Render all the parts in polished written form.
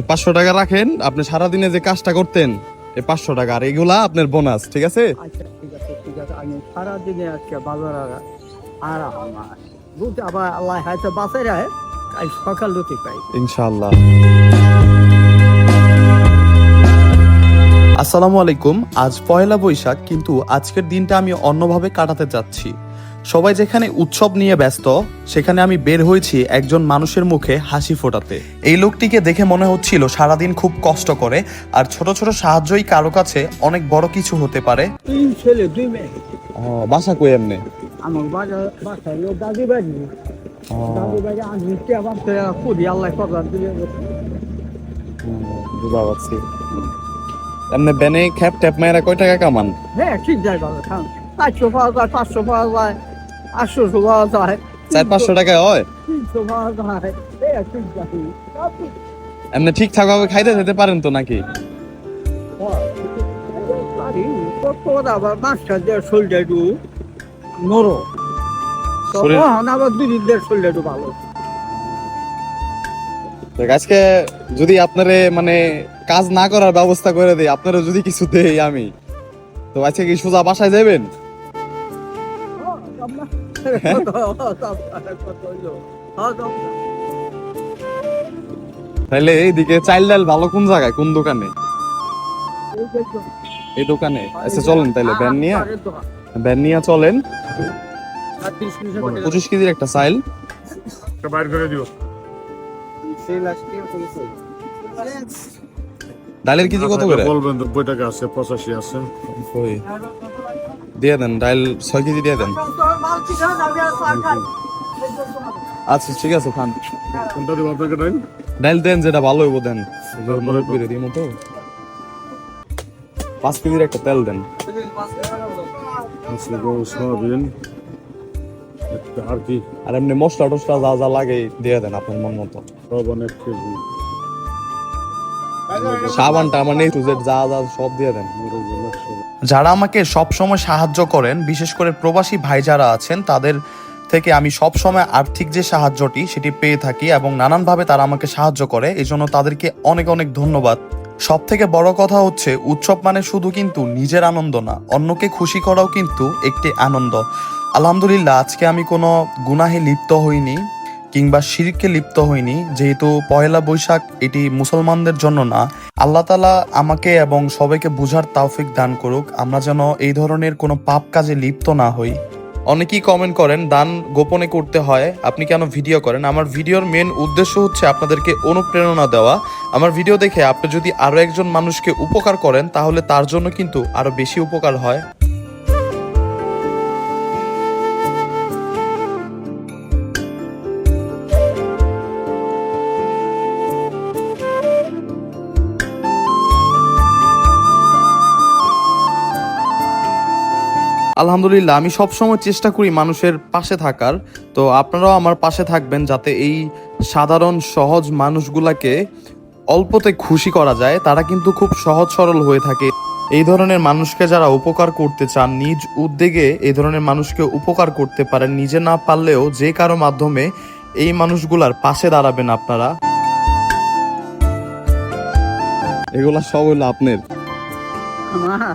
500 টাকা রাখেন, আপনি সারাদিনে যে কাজটা করতেন এই 500 টাকা, আর এগুলা আপনার বোনাস, ঠিক আছে? আচ্ছা ঠিক আছে ঠিক আছে, আমি সারাদিনে আজকে বাজার আর আমার বুঝতে আবার আল্লাহ হয়তো বাসায় রাখে, কাল সকাল লুটি পাই ইনশাআল্লাহ। আসসালামু আলাইকুম। আজ পয়লা বৈশাখ, কিন্তু আজকের দিনটা আমি অন্যভাবে কাটাতে চাচ্ছি। সবাই যেখানে উৎসব নিয়ে ব্যস্ত, সেখানে আমি বের হয়েছি একজন মানুষের মুখে হাসি ফোটাতে। এই লোকটিকে দেখে মনে হচ্ছিল সারাদিন খুব কষ্ট করে, আর ছোট ছোট সাহায্যই কারো কাছে অনেক বড় কিছু হতে পারে। 3 ছেলে 2 মেয়ে। বাসা কই এমনি? আমার বাসায় দাদি বাড়ি, দাদি বাড়ি আমি আবার খুবই আল্লাহ কবর দিলে বুঝা পারছি। এমনি বেনে খ্যাপ ট্যাপ মায়েরা কয় টাকা কামান? হ্যাঁ ঠিক যায় বাবা, 400 পাওয়া যায়, 500 পাওয়া যায়, 800 পাওয়া যায়, 400-500 টাকা হয়। 300 পাওয়া যায়, হ্যাঁ ঠিক যায়। এমনি ঠিকঠাক ভাবে খাইতে যেতে পারেন তো নাকি? আবার মাছটা দেওয়ার শরীরটা একটু নরম, শরীর- তখন আবার 2 দিন দেওয়ার শরীরটা একটু ভালো। দেখ, আজকে যদি আপনারে মানে কাজ না করার ব্যবস্থা করে দেই, আপনারা যদি কিছু দেই আমি, তো আজকে কি সোজা বাসায় যাবেন? তাহলে এইদিকে চাইল ডাল ভালো কোন জায়গায়, কোন দোকানে? এই দোকানে। আচ্ছা চলেন তাহলে, ভ্যান নিয়ে চলেন। 25 কেজির একটা চাইল বাইর করে দিও। ডালের কেজি কত করে? বলবেন 90 টাকা আছে, 85 আছে। ওই দিয়ে দেন, ডাল 6 কেজি দিয়ে দেন। আচ্ছা ঠিক আছে, খান। কোনটা দেবো আপনাকে টাইম? ডাল দেন যেটা ভালো হইব, দেন মরক করে দিই মতো। 5 কেজির একটা তেল দেন। আছে গো সয়াবিন আর কি আর এমনি মশলা টসলা যা যা লাগে দিয়ে দেন আপনার মন মতো। সব অনেক কেজি। সাবানটা আমার নেই তো, যে যা যা সব দিয়ে দেন। যারা আমাকে সব সময় সাহায্য করেন, বিশেষ করে প্রবাসী ভাই যারা আছেন, তাদের থেকে আমি সব সময় আর্থিক যে সাহায্যটি সেটি পেয়ে থাকি, এবং নানানভাবে তারা আমাকে সাহায্য করে। এই জন্য তাদেরকে অনেক অনেক ধন্যবাদ। সব থেকে বড় কথা হচ্ছে, উৎসব মানে শুধু কিন্তু নিজের আনন্দ না, অন্যকে খুশি করাও কিন্তু একটি আনন্দ। আলহামদুলিল্লাহ, আজকে আমি কোনো গুনাহে লিপ্ত হইনি কিংবা শিরকে লিপ্ত হইনি, যেহেতু পয়লা বৈশাখ এটি মুসলমানদের জন্য না। আল্লাহ তাআলা আমাকে এবং সবাইকে বুঝার তৌফিক দান করুক, আমরা যেন এই ধরনের কোনো পাপ কাজে লিপ্ত না হই। অনেকেই কমেন্ট করেন দান গোপনে করতে হয়, আপনি কেন ভিডিও করেন? আমার ভিডিওর মেন উদ্দেশ্য হচ্ছে আপনাদেরকে অনুপ্রেরণা দেওয়া। আমার ভিডিও দেখে আপনি যদি আরো একজন মানুষকে উপকার করেন, তাহলে তার জন্য কিন্তু আরো বেশি উপকার হয়। আলহামদুলিল্লাহ, আমি সবসময় চেষ্টা করি মানুষের পাশে থাকার। তো আপনারাও আমার পাশে থাকবেন, যাতে এই সাধারণ সহজ মানুষগুলাকে অল্পতে খুশি করা যায়। তারা কিন্তু খুব সহজ সরল হয়ে থাকে। এই ধরনের মানুষকে যারা উপকার করতে চান, নিজ উদ্যোগে এই ধরনের মানুষকে উপকার করতে পারেন। নিজে না পারলেও যে কারো মাধ্যমে এই মানুষগুলার পাশে দাঁড়াবেন আপনারা। এগুলা সব হইলো আপনার। হ্যাঁ,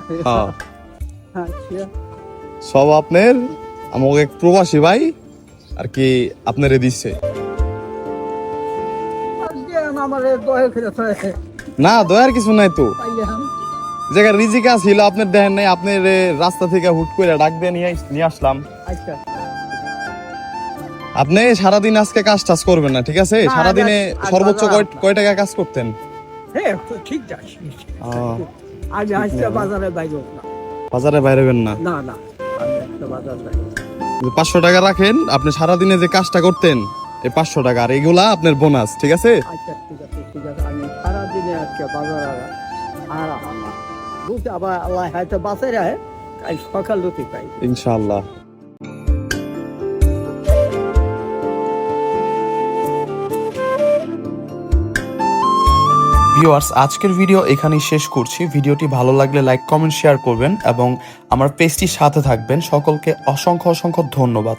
আচ্ছা সব আপনার। আমাকে এক প্রবাসী ভাই আর কি আপনারে দিচ্ছে। আমার দয়া করে না, দয়ার কিছু নাই তো। পাইলে আমি জায়গা রিজিকা ছিল, আপনার দেখেন নাই, আপনার রাস্তা থেকে হুট করে ডাক দিয়ে নিয়ে আসলাম। আচ্ছা আপনি সারাদিন আজকে কাজ টাজ করবেন না, ঠিক আছে? না, সারাদিনে আজ সর্বোচ্চ বাজার। কয় টাকা কাজ করতেন? হ্যাঁ ঠিক আছে, আগে আসতে বাজারে বাইরে না, বাজারে বাইরেবেন না। না না আমি একটা বাজার বাইরে। 500 টাকা রাখেন, আপনি সারাদিনে যে কাজটা করতেন এই 500 টাকা, আর এগুলা আপনার বোনাস, ঠিক আছে? আচ্ছা ঠিক আছে ঠিক আছে, আমি সারাদিনে আজকে বাজার আর আমার বুঝতে আবার আল্লাহ হয়তো বাসায় রাখে, কাল সকাল লুটি পাই ইনশাআল্লাহ। ভিউয়ার্স, আজকের ভিডিও এখানেই শেষ করছি। ভিডিওটি ভালো লাগলে লাইক, কমেন্ট, শেয়ার করবেন এবং আমার পেজটির সাথে থাকবেন। সকলকে অসংখ্য অসংখ্য ধন্যবাদ।